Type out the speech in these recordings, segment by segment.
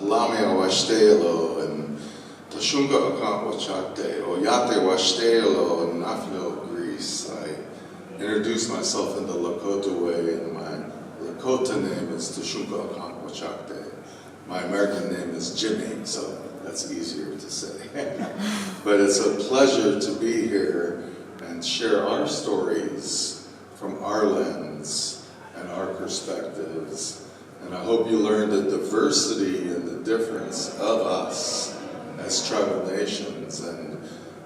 Lamia Washtelo and Tashunga Akant Wachakte, Oyate Washtelo in Nafplio, Greece. I introduced myself in the Lakota way, and my Lakota name is Tashunga Akant Wachakte. My American name is Jimmy, so that's easier to say. But it's a pleasure to be here and share our stories from our lens and our perspectives. And I hope you learn the diversity and the difference of us as tribal nations. And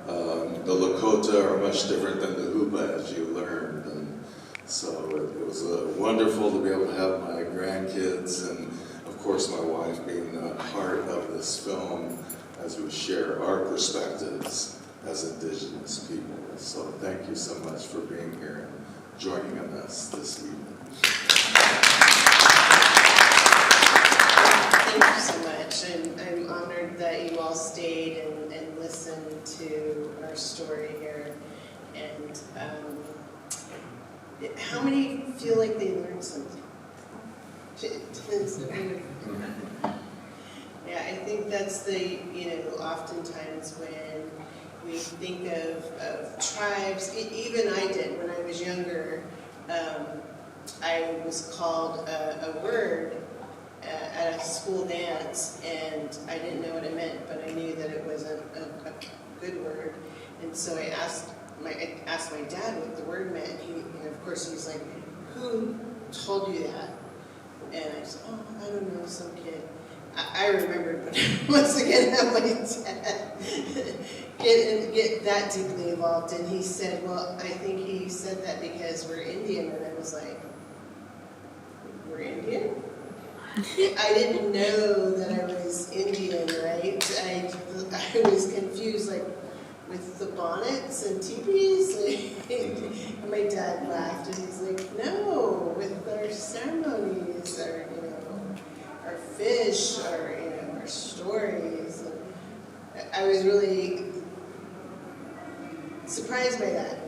the Lakota are much different than the Hupa, as you learned. And so it was wonderful to be able to have my grandkids and, of course, my wife being a part of this film as we share our perspectives as Indigenous people. So thank you so much for being here and joining us this evening. Thank you so much. I'm honored that you all stayed and listened to our story here. And how many feel like they learned something? Yeah, I think that's oftentimes when we think of tribes, even I did when I was younger, I was called a word at a school dance, and I didn't know what it meant, but I knew that it was a good word. And so I asked my dad what the word meant. And of course he's like, "Who told you that?" And I said, "Oh, I don't know, some kid." I remembered, but once again, have my dad get that deeply involved. And he said, "Well, I think he said that because we're Indian." And I was like, "We're Indian?" I didn't know that I was Indian, right? I was confused, like, with the bonnets and teepees. And my dad laughed, and he's like, "No, with our ceremonies, our fish, our stories." And I was really surprised by that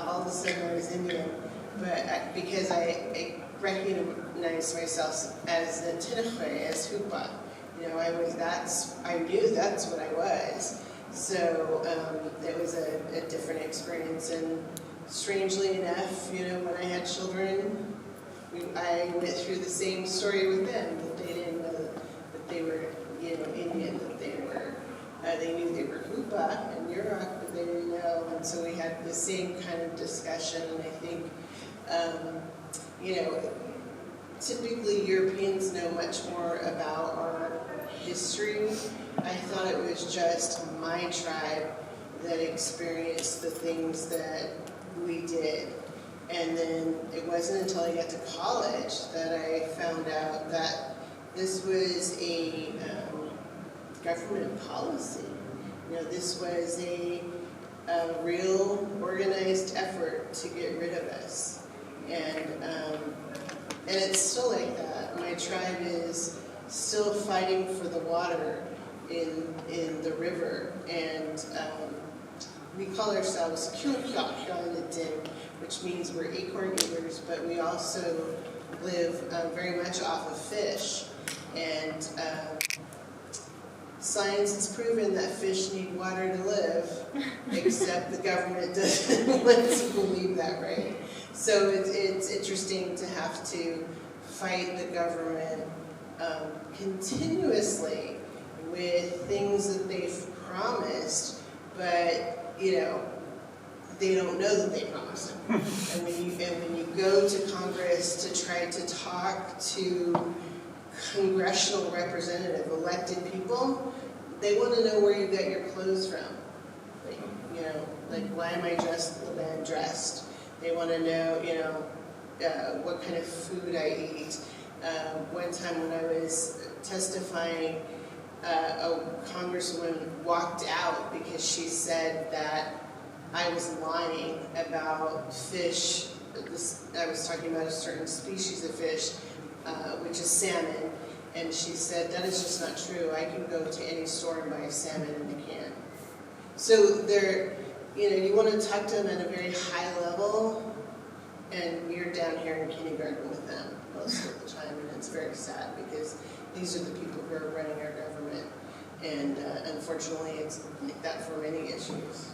all of a sudden I was Indian, but because I recognized myself as the Tinachwe, as Hupa. I knew that's what I was. So it was a different experience, and strangely enough, when I had children, I went through the same story with them, that they didn't know that they were, Indian, that they knew they were Hupa and Yurok, but they didn't know, and so we had the same kind of discussion. And I think, typically Europeans know much more about our history. I thought it was just my tribe that experienced the things that we did. And then it wasn't until I got to college that I found out that this was a government policy. This was a real organized effort to get rid of us. And it's still like that. My tribe is still fighting for the water in the river, and we call ourselves Kyunkyakyanadin, which means we're acorn eaters, but we also live very much off of fish. And science has proven that fish need water to live, except the government doesn't let us believe that, right? So it's interesting to have to fight the government continuously with things that they've promised, but they don't know that they promised them. And when you go to Congress to try to talk to congressional representative, elected people, they want to know where you got your clothes from. Like why am I dressed the way I'm dressed? They want to know, what kind of food I eat. One time when I was testifying, a congresswoman walked out because she said that I was lying about fish. I was talking about a certain species of fish, which is salmon, and she said, "That is just not true. I can go to any store and buy a salmon in a can." So you want to talk to them at a very high level, and you're down here in kindergarten with them most of the time, and it's very sad because these are the people who are running our government. And unfortunately, it's like that for many issues.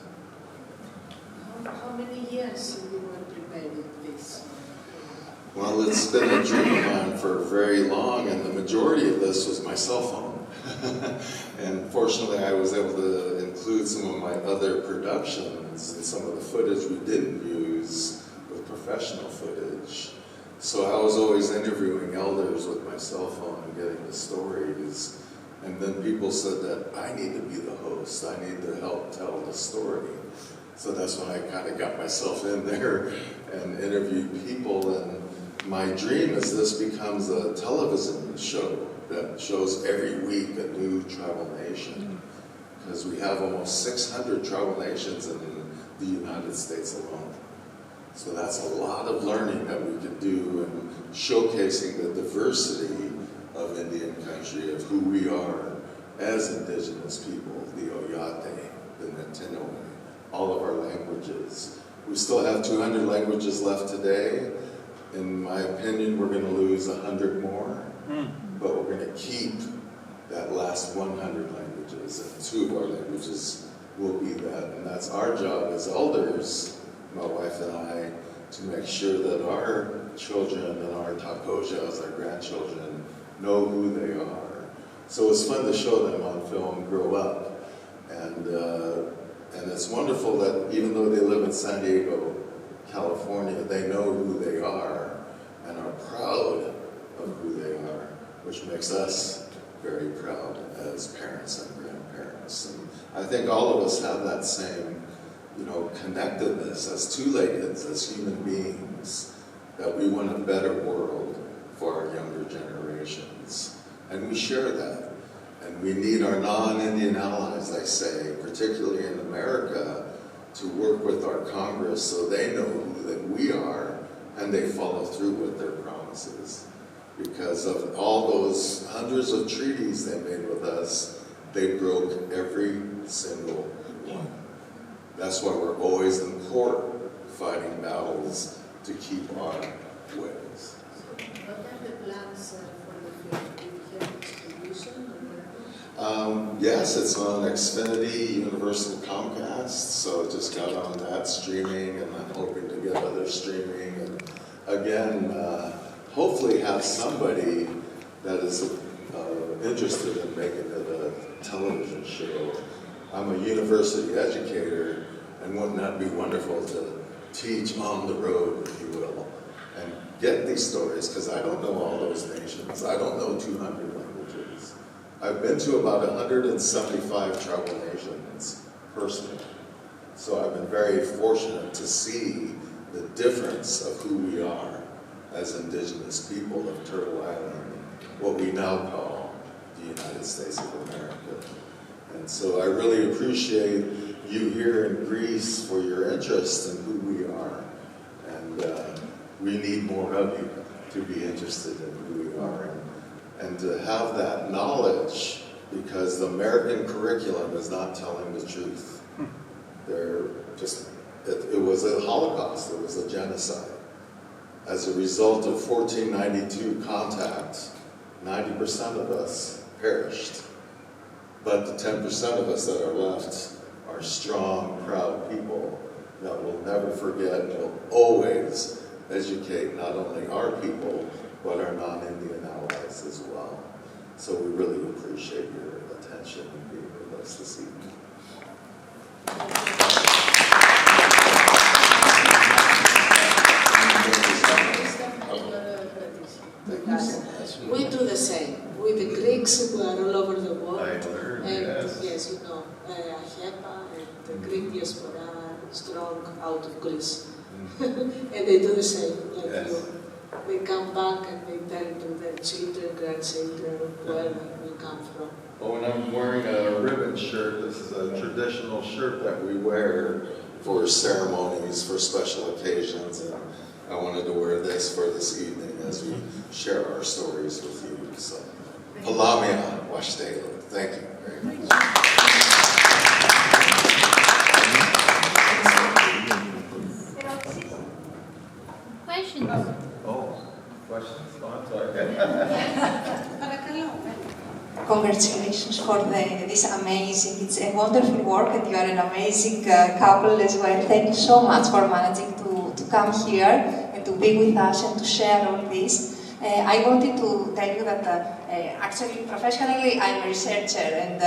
How many years you were preparing this? Well, it's been a dream of mine for very long, and the majority of this was my cell phone. And fortunately, I was able to include some of my other productions and some of the footage we didn't use with professional footage. So I was always interviewing elders with my cell phone and getting the stories. And then people said that I need to be the host. I need to help tell the story. So that's when I kind of got myself in there and interviewed people. And my dream is this becomes a television show that shows every week a new tribal nation. Because we have almost 600 tribal nations in the United States alone. So that's a lot of learning that we could do and showcasing the diversity of Indian country, of who we are as indigenous people, the Oyate, the Natinoe, all of our languages. We still have 200 languages left today. In my opinion, we're going to lose 100 more, but we're going to keep that last 100 languages, and 2 of our languages will be that. And that's our job as elders, my wife and I, to make sure that our children and our tapojas, our grandchildren, know who they are. So it's fun to show them on film grow up. And it's wonderful that even though they live in San Diego, California, they know who they are and are proud of who they are, which makes us very proud as parents and grandparents. And I think all of us have that same, connectedness as two-leggeds, as human beings, that we want a better world for our younger generations. And we share that. And we need our non-Indian allies, I say, particularly in America, to work with our Congress so they know who that we are and they follow through with their promises. Because of all those hundreds of treaties they made with us, they broke every single one. That's why we're always in court fighting battles to keep our ways. What are the plans for the film? Do you have distribution? Yes, it's on Xfinity, Universal Comcast, so it just got on that streaming, and I'm hoping to get other streaming. And again, hopefully have somebody that is interested in making it a television show. I'm a university educator, and wouldn't that be wonderful to teach on the road, if you will, and get these stories, because I don't know all those nations. I don't know 200 languages. I've been to about 175 tribal nations personally. So I've been very fortunate to see the difference of who we are as indigenous people of Turtle Island, what we now call the United States of America. And so I really appreciate you here in Greece for your interest in who we are. And we need more of you to be interested in who we are and to have that knowledge, because the American curriculum is not telling the truth. It was a Holocaust, it was a genocide. As a result of 1492 contact, 90% of us perished. But the 10% of us that are left are strong, proud people that will never forget and will always educate not only our people, but our non-Indian allies as well. So we really appreciate your attention and being with us this evening. Thank you so much. We do the same. With the Greeks who are all over the world. I learned, and yes. Ahepa and the Greek diaspora are strong out of Greece. And they do the same, like yes. you. They come back and they tell to their children, grandchildren, wherever we come from. Well, when I'm wearing a ribbon shirt, this is a traditional shirt that we wear for ceremonies, for special occasions, and I wanted to wear this for this evening as we share our stories with you. So, Palamia Washtelo. Thank you very much. Questions? Oh, questions? Oh, I'm sorry. Παρακαλώ. congratulations for this amazing, it's a wonderful work and you are an amazing couple as well. Thank you so much for managing to come here and to be with us and to share all this. I wanted to tell you that actually professionally I'm a researcher and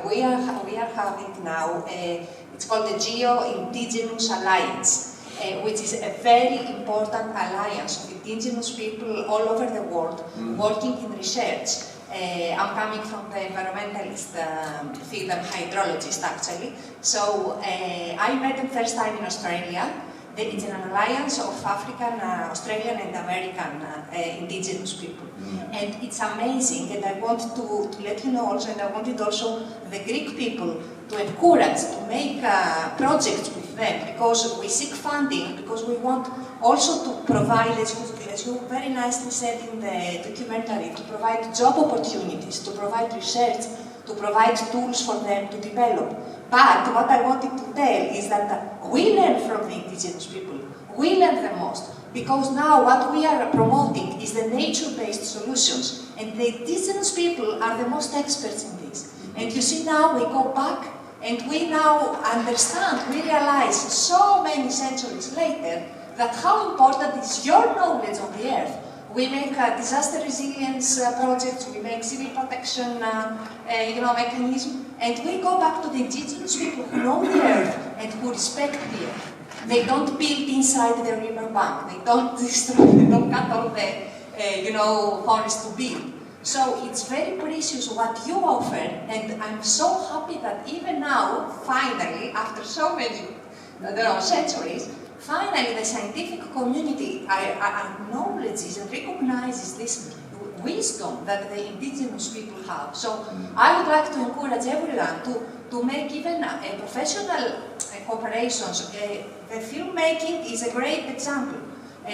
we are having now, it's called the Geo-Indigenous Alliance, which is a very important alliance of indigenous people all over the world working in research. I'm coming from the environmentalist field, I'm hydrologist actually. So I met them first time in Australia. It's an alliance of African, Australian and American indigenous people. And it's amazing, and I want to let you know also, and I wanted also the Greek people to encourage, to make projects with them, because we seek funding, because we want also to provide, as you very nicely said in the documentary, to provide job opportunities, to provide research, to provide tools for them to develop. But what I wanted to tell is that we learn from the indigenous people. We learn the most. Because now what we are promoting is the nature-based solutions. And the indigenous people are the most experts in this. And you see now we go back and we now understand, we realize so many centuries later that how important is your knowledge on the earth. We make disaster resilience projects, we make civil protection mechanism, and we go back to the indigenous people who know the earth and who respect the earth. They don't build inside the river bank, they don't destroy, they don't cut all the forest to build. So it's very precious what you offer, and I'm so happy that even now, finally, after so many centuries, finally, the scientific community acknowledges and recognizes this wisdom that the indigenous people have. So I would like to encourage everyone to make even a professional cooperations. The filmmaking is a great example.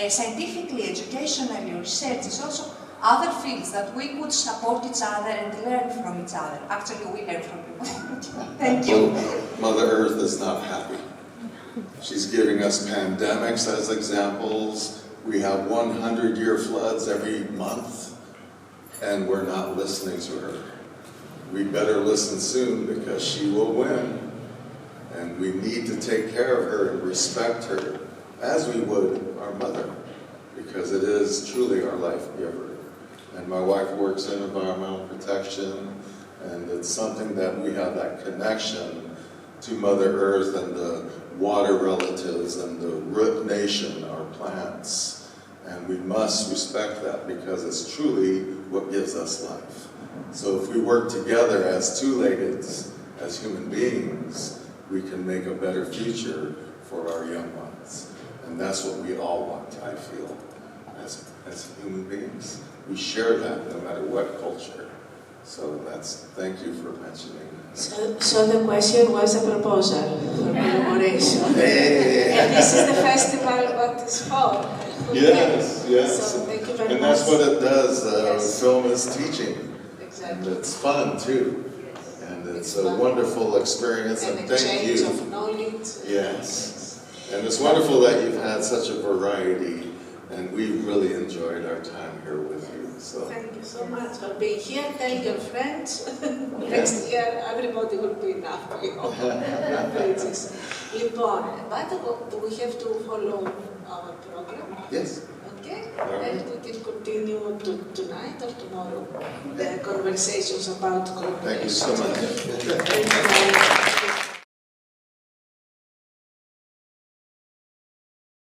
Scientifically, educationally, research is also other fields that we could support each other and learn from each other. Actually, we learn from you. Thank you. Mother Earth is not happy. She's giving us pandemics as examples. We have 100-year floods every month, and we're not listening to her. We better listen soon because she will win. And we need to take care of her and respect her as we would our mother, because it is truly our life giver. And my wife works in environmental protection, and it's something that we have that connection to Mother Earth and the water relatives and the root nation, our plants. And we must respect that because it's truly what gives us life. So if we work together as two-legged, as human beings, we can make a better future for our young ones. And that's what we all want, I feel, as human beings. We share that no matter what culture. So thank you for mentioning that. So the question was a proposal for collaboration. And this is the festival what is for. Yes, yes. So thank you very much. And that's what it does. Yes. Film is teaching. Exactly. And it's fun too. Yes. And it's a wonderful experience, and thank you. Exchange of knowledge. Yes. And it's wonderful that you've had such a variety, and we've really enjoyed our time here with you. So Thank you so much for being here. Tell your friends. Next year, everybody will be in Nafplio. But we have to follow our program. yes. Okay? Right. And we can continue tonight or tomorrow the conversations about cooperation. Thank you so much. Thank you.